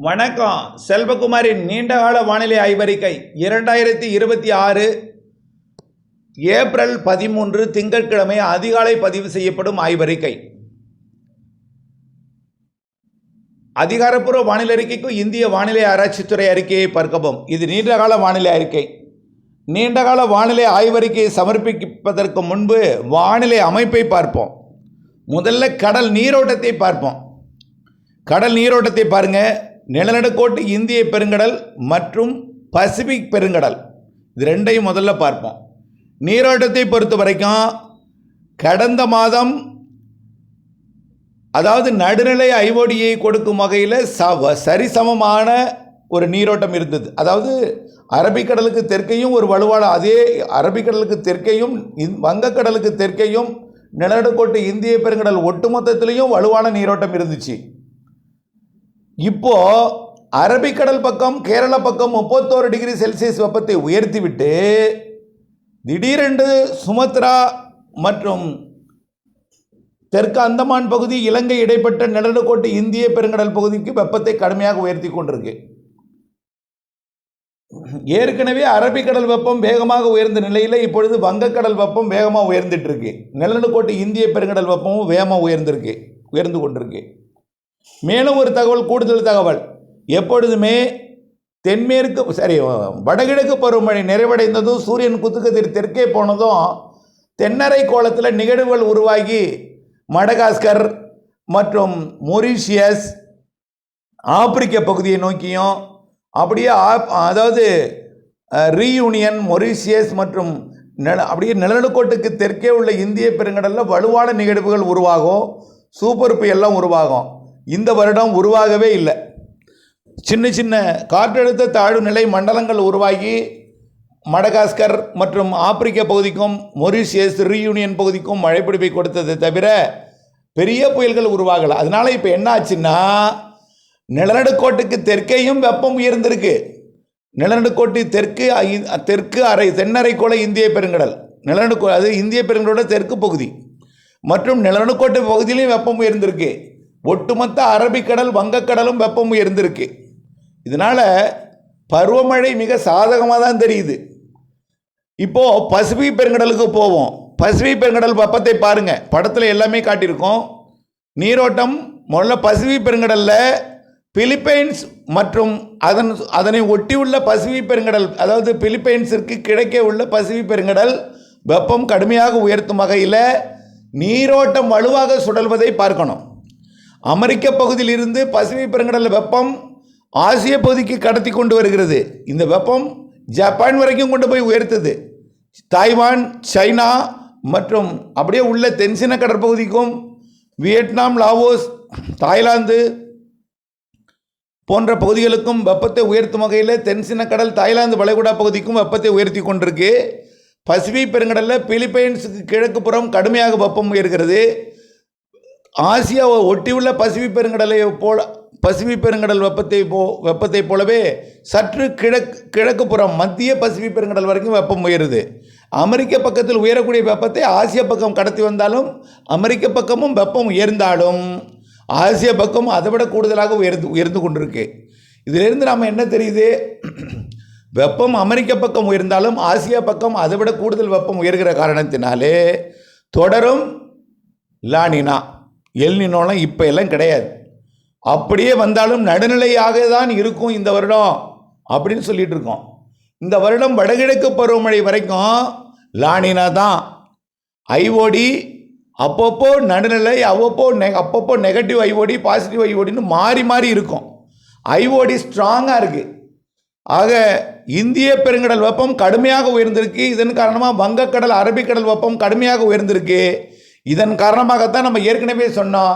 வணக்கம். செல்வகுமாரின் நீண்டகால வானிலை ஆய்வறிக்கை 2026 ஏப்ரல் 13 திங்கட்கிழமை அதிகாலை பதிவு செய்யப்படும் ஆய்வறிக்கை. அதிகாரப்பூர்வ வானிலை அறிக்கைக்கும் இந்திய வானிலை ஆராய்ச்சித்துறை அறிக்கையை பார்க்கவும். இது நீண்டகால வானிலை அறிக்கை. நீண்டகால வானிலை ஆய்வறிக்கையை சமர்ப்பிப்பதற்கு முன்பு வானிலை அமைப்பை பார்ப்போம். முதல்ல கடல் நீரோட்டத்தை பார்ப்போம். கடல் நீரோட்டத்தை பாருங்கள். நிலநடுக்கோட்டு இந்திய பெருங்கடல் மற்றும் பசிபிக் பெருங்கடல், இது ரெண்டையும் முதல்ல பார்ப்போம். நீரோட்டத்தை பொறுத்த வரைக்கும் கடந்த மாதம், அதாவது நடுநிலை ஐஓடியை கொடுக்கும் வகையில் சரிசமமான ஒரு நீரோட்டம் இருந்தது. அதாவது அரபிக்கடலுக்கு தெற்கையும் ஒரு வலுவான, அதே அரபிக்கடலுக்கு தெற்கையும் வங்கக்கடலுக்கு தெற்கையும் நிலநடுக்கோட்டு இந்திய பெருங்கடல் ஒட்டுமொத்தத்திலையும் வலுவான நீரோட்டம் இருந்துச்சு. இப்போ அரபிக்கடல் பக்கம் கேரள பக்கம் 31 டிகிரி செல்சியஸ் வெப்பத்தை உயர்த்திவிட்டு திடீரென்று சுமத்ரா மற்றும் தெற்கு அந்தமான் பகுதி, இலங்கை இடைப்பட்ட நிலநடுக்கோட்டு இந்திய பெருங்கடல் பகுதிக்கு வெப்பத்தை கடுமையாக உயர்த்தி கொண்டிருக்கு. ஏற்கனவே அரபிக்கடல் வெப்பம் வேகமாக உயர்ந்த நிலையில் இப்பொழுது வங்கக்கடல் வெப்பம் வேகமாக உயர்ந்துட்டு இருக்கு. நிலநடுக்கோட்டு இந்திய பெருங்கடல் வெப்பமும் வேகமாக உயர்ந்து கொண்டிருக்கு. மேலும் ஒரு தகவல், கூடுதல் தகவல், எப்பொழுதுமே வடகிழக்கு பருவமழை நிறைவடைந்ததும் சூரியன் குத்துக்கதிர் தெற்கே போனதும் தென்னரை கோளத்தில் நிகழ்வுகள் உருவாகி மடகாஸ்கர் மற்றும் மொரீஷியஸ் ஆப்பிரிக்க பகுதியை நோக்கியும், அப்படியே அதாவது ரீயூனியன், மொரீஷியஸ் மற்றும் அப்படியே நிலநடுக்கோட்டுக்கு தெற்கே உள்ள இந்திய பெருங்கடலில் வலுவான நிகழ்வுகள் உருவாகும். சூப்பர் புயல்லாம் உருவாகும். இந்த வருடம் உருவாகவே இல்லை. சின்ன சின்ன காற்றழுத்த தாழ்வு நிலை மண்டலங்கள் உருவாகி மடகாஸ்கர் மற்றும் ஆப்பிரிக்க பகுதிக்கும் மொரீஷியஸ் ரீயூனியன் பகுதிக்கும் மழைப்பிடிப்பை கொடுத்ததை தவிர பெரிய புயல்கள் உருவாகலை. அதனால் இப்போ என்ன ஆச்சுன்னா, நிலநடுக்கோட்டுக்கு தெற்கேயும் வெப்பம் உயர்ந்திருக்கு. நிலநடுக்கோட்டு தெற்கு தென்னரைக்கோள இந்திய பெருங்கடல், அது இந்திய பெருங்கடலோட தெற்கு பகுதி மற்றும் நிலநடுக்கோட்டு பகுதியிலையும் வெப்பம் உயர்ந்திருக்கு. ஒட்டுமொத்த அரபிக்கடல் வங்கக்கடலும் வெப்பம் உயர்ந்திருக்கு. இதனால் பருவமழை மிக சாதகமாக தான் தெரியுது. இப்போது பசிபிக் பெருங்கடலுக்கு போவோம். பசிபிக் பெருங்கடல் வெப்பத்தை பாருங்கள், படத்தில் எல்லாமே காட்டியிருக்கோம். நீரோட்டம் முதல்ல பசிபிக் பெருங்கடலில் பிலிப்பைன்ஸ் மற்றும் அதனை ஒட்டியுள்ள பசிபிக் பெருங்கடல், அதாவது பிலிப்பைன்ஸிற்கு கிழக்கே உள்ள பசிபிக் பெருங்கடல் வெப்பம் கடுமையாக உயர்த்தும் வகையில் நீரோட்டம் வலுவாக சுழல்வதை பார்க்கணும். அமெரிக்க பகுதியிலிருந்து பசிபிக் பெருங்கடல் வெப்பம் ஆசிய பகுதிக்கு கடத்தி கொண்டு வருகிறது. இந்த வெப்பம் ஜப்பான் வரைக்கும் கொண்டு போய் உயர்த்துது. தாய்வான், சைனா மற்றும் அப்படியே உள்ள தென்சீன கடற்பகுதிக்கும், வியட்நாம், லாவோஸ், தாய்லாந்து போன்ற பகுதிகளுக்கும் வெப்பத்தை உயர்த்தும் வகையில் தென்சீன கடல், தாய்லாந்து வளைகுடா பகுதிக்கும் வெப்பத்தை உயர்த்தி கொண்டிருக்கு. பசிபிக் பெருங்கடலில் பிலிப்பைன்ஸுக்கு கிழக்கு புறம் கடுமையாக வெப்பம் உயர்கிறது. ஆசியாவை ஒட்டியுள்ள பசிபிக் பெருங்கடல் வெப்பத்தை போலவே சற்று கிழக்கு புறம் மத்திய பசிபிக் பெருங்கடல் வரைக்கும் வெப்பம் உயருது. அமெரிக்க பக்கத்தில் உயரக்கூடிய வெப்பத்தை ஆசிய பக்கம் கடத்தி வந்தாலும், அமெரிக்க பக்கமும் வெப்பம் உயர்ந்தாலும் ஆசிய பக்கம் அதை விட கூடுதலாக உயர்ந்து கொண்டிருக்கு. இதிலிருந்து நாம் என்ன தெரியுது? வெப்பம் அமெரிக்க பக்கம் உயர்ந்தாலும் ஆசியா பக்கம் அதை விட கூடுதல் வெப்பம் உயர்கிற காரணத்தினாலே தொடரும் லானினா, எல்னினோலாம் இப்போ எல்லாம் கிடையாது. அப்படியே வந்தாலும் நடுநிலையாக தான் இருக்கும் இந்த வருடம் அப்படின்னு சொல்லிட்டு இருக்கோம். இந்த வருடம் வடகிழக்கு பருவமழை வரைக்கும் லானினா தான். ஐஓடி அப்பப்போ நடுநிலை, அப்பப்போ நெகட்டிவ் ஐஓடி, பாசிட்டிவ் ஐஓடின்னு மாறி மாறி இருக்கும். ஐஓடி ஸ்ட்ராங்காக இருக்குது. ஆக இந்திய பெருங்கடல் வெப்பம் கடுமையாக உயர்ந்திருக்கு. இதன் காரணமாக வங்கக்கடல், அரபிக்கடல் வெப்பம் கடுமையாக உயர்ந்திருக்கு. இதன் காரணமாகத்தான் நம்ம ஏற்கனவே சொன்னோம்,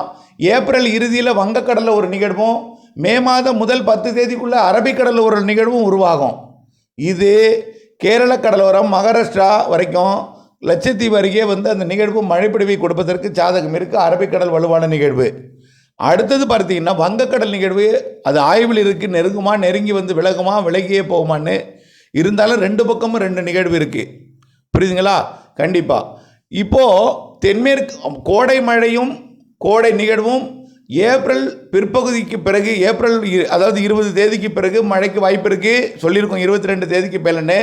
ஏப்ரல் இறுதியில் வங்கக்கடலில் ஒரு நிகழ்வும், மே மாதம் முதல் 10 தேதிக்குள்ளே அரபிக்கடலில் ஒரு நிகழ்வும் உருவாகும். இது கேரள கடலோரம், மகாராஷ்டிரா வரைக்கும், லட்சத்தீவு அருகே அந்த நிகழ்வு மழைப்பிடிவை கொடுப்பதற்கு சாதகம் இருக்குது. அரபிக்கடல் வலுவான நிகழ்வு. அடுத்தது பார்த்தீங்கன்னா வங்கக்கடல் நிகழ்வு, அது ஆய்வில் இருக்குது. நெருங்கி விலகுமா, விலகியே போகுமான்னு. இருந்தாலும் ரெண்டு பக்கமும் 2 நிகழ்வு இருக்குது. புரியுதுங்களா? கண்டிப்பாக. இப்போது தென்மேற்கு கோடை மழையும் கோடை நிகழ்வும் ஏப்ரல் பிற்பகுதிக்கு பிறகு அதாவது 20 தேதிக்கு பிறகு மழைக்கு வாய்ப்பு இருக்குது சொல்லியிருக்கோம். 22 தேதிக்கு மேலன்னு.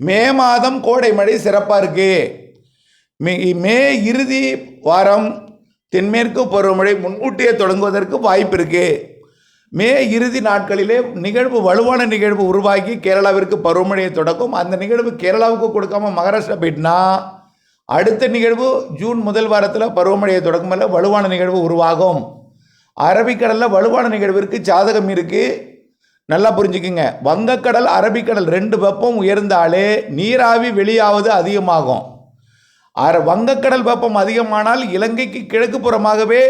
மே மாதம் கோடை மழை சிறப்பாக இருக்குது. மே இறுதி வாரம் தென்மேற்கு பருவமழை முன்கூட்டியே தொடங்குவதற்கு வாய்ப்பு இருக்குது. மே இறுதி நாட்களிலே வலுவான நிகழ்வு உருவாகி கேரளாவிற்கு பருவமழையை தொடக்கும். அந்த நிகழ்வு கேரளாவுக்கு கொடுக்காம மகாராஷ்டிரா போயிட்டுனா அடுத்த நிகழ்வு ஜூன் முதல் வாரத்தில் பருவமழையை தொடக்கும் போல வலுவான நிகழ்வு உருவாகும். அரபிக்கடலில் வலுவான நிகழ்விற்கு சாதகம் இருக்குது. நல்லா புரிஞ்சுக்குங்க. வங்கக்கடல் அரபிக்கடல் 2 வெப்பம் உயர்ந்தாலே நீராவி வெளியாவது அதிகமாகும். வங்கக்கடல் வெப்பம் அதிகமானால் இலங்கைக்கு கிழக்கு புறமாகவே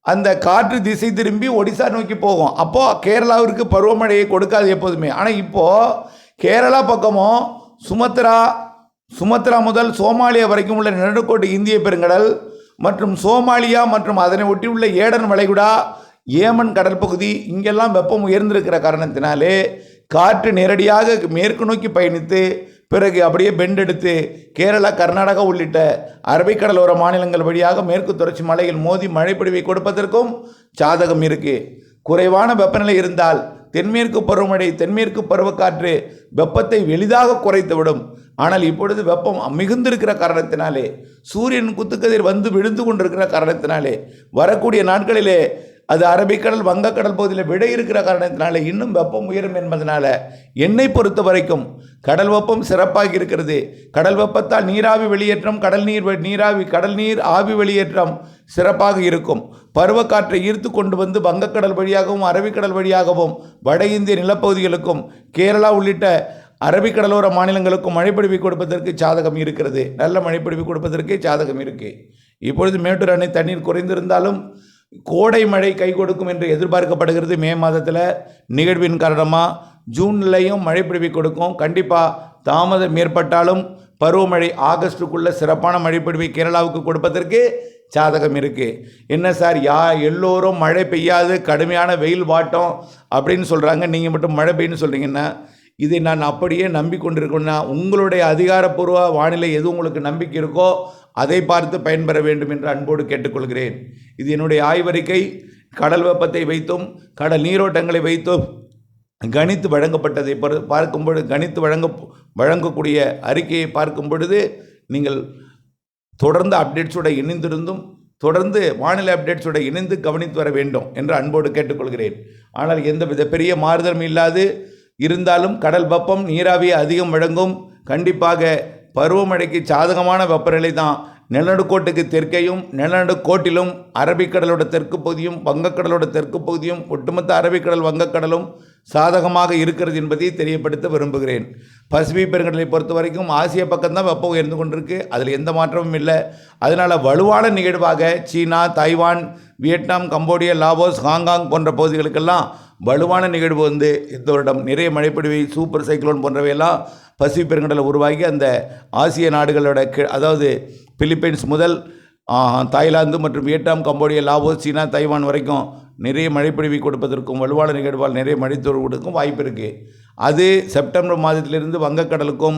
அந்த காற்று திசை திரும்பி ஒடிசா நோக்கி போகும். அப்போது கேரளாவிற்கு பருவமழையை கொடுக்காது எப்போதுமே. ஆனால் இப்போது கேரளா பக்கமும் சுமத்ரா முதல் சோமாலியா வரைக்கும் உள்ள நடுக்கோட்டு இந்திய பெருங்கடல் மற்றும் சோமாலியா மற்றும் அதனை ஒட்டி உள்ள ஏடன் வளைகுடா, ஏமன் கடல் பகுதி இங்கெல்லாம் வெப்பம் உயர்ந்திருக்கிற காரணத்தினாலே காற்று நேரடியாக மேற்கு நோக்கி பயணித்து பிறகு அப்படியே பெண்டெடுத்து கேரளா, கர்நாடகா உள்ளிட்ட அரபிக்கடலோர மாநிலங்கள் வழியாக மேற்கு தொடர்ச்சி மலையில் மோதி மழைப்பொழிவை கொடுப்பதற்கும் சாதகம் இருக்குது. குறைவான வெப்பநிலை இருந்தால் தென்மேற்கு பருவமழை, தென்மேற்கு பருவக்காற்று வெப்பத்தை எளிதாக குறைத்துவிடும். ஆனால் இப்பொழுது வெப்பம் மிகுந்திருக்கிற காரணத்தினாலே, சூரியன் குத்துக்கதிர் வந்து விழுந்து கொண்டிருக்கிற காரணத்தினாலே வரக்கூடிய நாட்களிலே அது அரபிக்கடல், வங்கக்கடல் பகுதியில் விட இருக்கிற காரணத்தினால இன்னும் வெப்பம் உயரும் என்பதனால என்னை பொறுத்த வரைக்கும் கடல் வெப்பம் சிறப்பாக இருக்கிறது. கடல் வெப்பத்தால் நீராவி வெளியேற்றம், கடல் நீர் ஆவி வெளியேற்றம் சிறப்பாக இருக்கும். பருவக்காற்றை ஈர்த்து கொண்டு வந்து வங்கக்கடல் வழியாகவும் அரபிக்கடல் வழியாகவும் வட இந்திய நிலப்பகுதிகளுக்கும் கேரளா உள்ளிட்ட அரபிக்கடலோர மாநிலங்களுக்கும் மழைப்பொழிவை கொடுப்பதற்கு சாதகம் இருக்கிறது. நல்ல மழைப்பொழிவு கொடுப்பதற்கு சாதகம் இருக்குது. இப்பொழுது மேட்டூர் அணை தண்ணீர் குறைந்திருந்தாலும் கோடை மழை கை கொடுக்கும் என்று எதிர்பார்க்கப்படுகிறது. மே மாதத்தில் நிகழ்வின் காரணமாக ஜூன்லையும் மழைப்பொழிவை கொடுக்கும். கண்டிப்பாக தாமதம் ஏற்பட்டாலும் பருவமழை ஆகஸ்டுக்குள்ளே சிறப்பான மழைப்பொழிவை கேரளாவுக்கு கொடுப்பதற்கு சாதகம் இருக்குது. என்ன சார், எல்லோரும் மழை பெய்யாது கடுமையான வெயில் வாட்டம் அப்படின்னு சொல்கிறாங்க, நீங்கள் மட்டும் மழை பெய்யுன்னு சொல்கிறீங்கன்னா இதை நான் அப்படியே நம்பிக்கொண்டிருக்கேன்னா உங்களுடைய அதிகாரப்பூர்வ வானிலை எது உங்களுக்கு நம்பிக்கை இருக்கோ அதை பார்த்து பயன்பெற வேண்டும் என்று அன்போடு கேட்டுக்கொள்கிறேன். இது என்னுடைய ஆய்வறிக்கை. கடல் வெப்பத்தை வைத்தும் கடல் நீரோட்டங்களை வைத்தும் கணித்து வழங்கப்பட்டதை பார்க்கும்பொழுது, கணித்து வழங்கக்கூடிய அறிக்கையை பார்க்கும் பொழுது நீங்கள் தொடர்ந்து அப்டேட்ஸோடு இணைந்திருந்தும் தொடர்ந்து வானிலை அப்டேட்ஸோடு இணைந்து கவனித்து வர வேண்டும் என்று அன்போடு கேட்டுக்கொள்கிறேன். ஆனால் எந்தவித பெரிய மாறுதலும் இல்லாது இருந்தாலும் கடல் வெப்பம் நீராவியை அதிகம் வழங்கும். கண்டிப்பாக பருவமழைக்கு சாதகமான வெப்பநிலை தான் நிலநடுக்கோட்டுக்கு தெற்கையும் நிலநடுக்கோட்டிலும் அரபிக்கடலோட தெற்கு பகுதியும் வங்கக்கடலோட தெற்கு பகுதியும் ஒட்டுமொத்த அரபிக்கடல் வங்கக்கடலும் சாதகமாக இருக்கிறது என்பதை தெரியப்படுத்த விரும்புகிறேன். பசிபிக் பெருங்கடலை பொறுத்த வரைக்கும் ஆசிய பக்கம்தான் வெப்பம் உயர்ந்து கொண்டிருக்கு, அதில் எந்த மாற்றமும் இல்லை. அதனால் வலுவான நிகழ்வாக சீனா, Taiwan, Vietnam, Cambodia, Laos, Hong Kong போன்ற பகுதிகளுக்கெல்லாம் வலுவான நிகழ்வு வந்து இந்த வருடம் நிறைய மழைப்பொழிவை, சூப்பர் சைக்ளோன் போன்றவையெல்லாம் பசிபிக் பெருங்கடலில் உருவாகி அந்த ஆசிய நாடுகளோட அதாவது பிலிப்பைன்ஸ் முதல் தாய்லாந்து மற்றும் வியட்நாம், கம்போடியா, லாவோஸ், சீனா, தைவான் வரைக்கும் நிறைய மழைப்பொழிவை கொடுப்பதற்கும் வலுவான நிகழ்வால் நிறைய மழைத்தொரு கொடுக்கும் வாய்ப்பு இருக்குது. அது செப்டம்பர் மாதத்திலிருந்து வங்கக்கடலுக்கும்,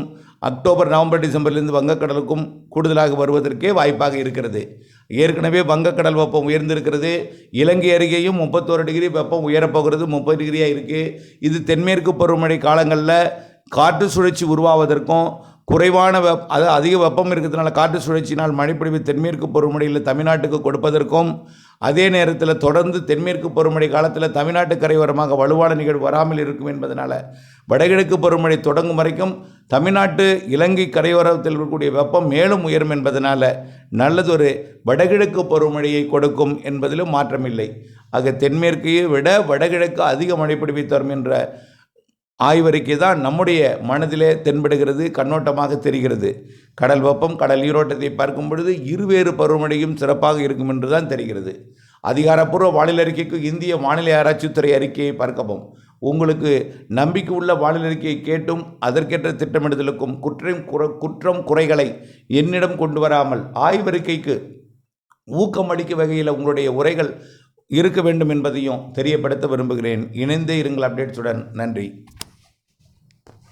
அக்டோபர், நவம்பர், டிசம்பர்லேருந்து வங்கக்கடலுக்கும் கூடுதலாக வருவதற்கே வாய்ப்பாக இருக்கிறது. ஏற்கனவே வங்கக்கடல் வெப்பம் உயர்ந்திருக்கிறது. இலங்கை அருகேயும் 31 டிகிரி வெப்பம் உயரப்போகிறது, 30 டிகிரியாக இருக்குது. இது தென்மேற்கு பருவமழை காலங்களில் காற்று சுழற்சி உருவாவதற்கும் குறைவான அதாவது அதிக வெப்பம் இருக்கிறதுனால காற்று சுழற்சியினால் மழைப்பொழிவு தென்மேற்கு பருவமழையில் தமிழ்நாட்டுக்கு கொடுப்பதற்கும், அதே நேரத்தில் தொடர்ந்து தென்மேற்கு பருவமழை காலத்தில் தமிழ்நாட்டு கரையோரமாக வலுவான நிகழ்வு வராமல் இருக்கும் என்பதனால் வடகிழக்கு பருவமழை தொடங்கும் வரைக்கும் தமிழ்நாட்டு இலங்கை கரையோரத்தில் இருக்கக்கூடிய வெப்பம் மேலும் உயரும் என்பதனால் நல்லதொரு வடகிழக்கு பருவமழையை கொடுக்கும் என்பதிலும் மாற்றமில்லை. ஆக தென்மேற்கையை விட வடகிழக்கு அதிக மழைப்பொழிவை தரும் என்ற ஆய்வறிக்கை தான் நம்முடைய மனதிலே தென்படுகிறது, கண்ணோட்டமாக தெரிகிறது. கடல் வெப்பம், கடல் நீரோட்டத்தை பார்க்கும் பொழுது இருவேறு பருவமழையும் சிறப்பாக இருக்கும் என்று தான் தெரிகிறது. அதிகாரப்பூர்வ வானிலை அறிக்கைக்கு இந்திய வானிலை ஆராய்ச்சித்துறை அறிக்கையை பார்க்கவும். உங்களுக்கு நம்பிக்கை உள்ள வானிலை அறிக்கையை கேட்டும் அதற்கேற்ற திட்டமிடுதலுக்கும் குற்றம் குறைகளை என்னிடம் கொண்டு வராமல் ஆய்வறிக்கைக்கு ஊக்கம் அளிக்கும் வகையில் உங்களுடைய உரைகள் இருக்க வேண்டும் என்பதையும் தெரியப்படுத்த விரும்புகிறேன். இணைந்தே இருங்கள் அப்டேட்ஸுடன். நன்றி.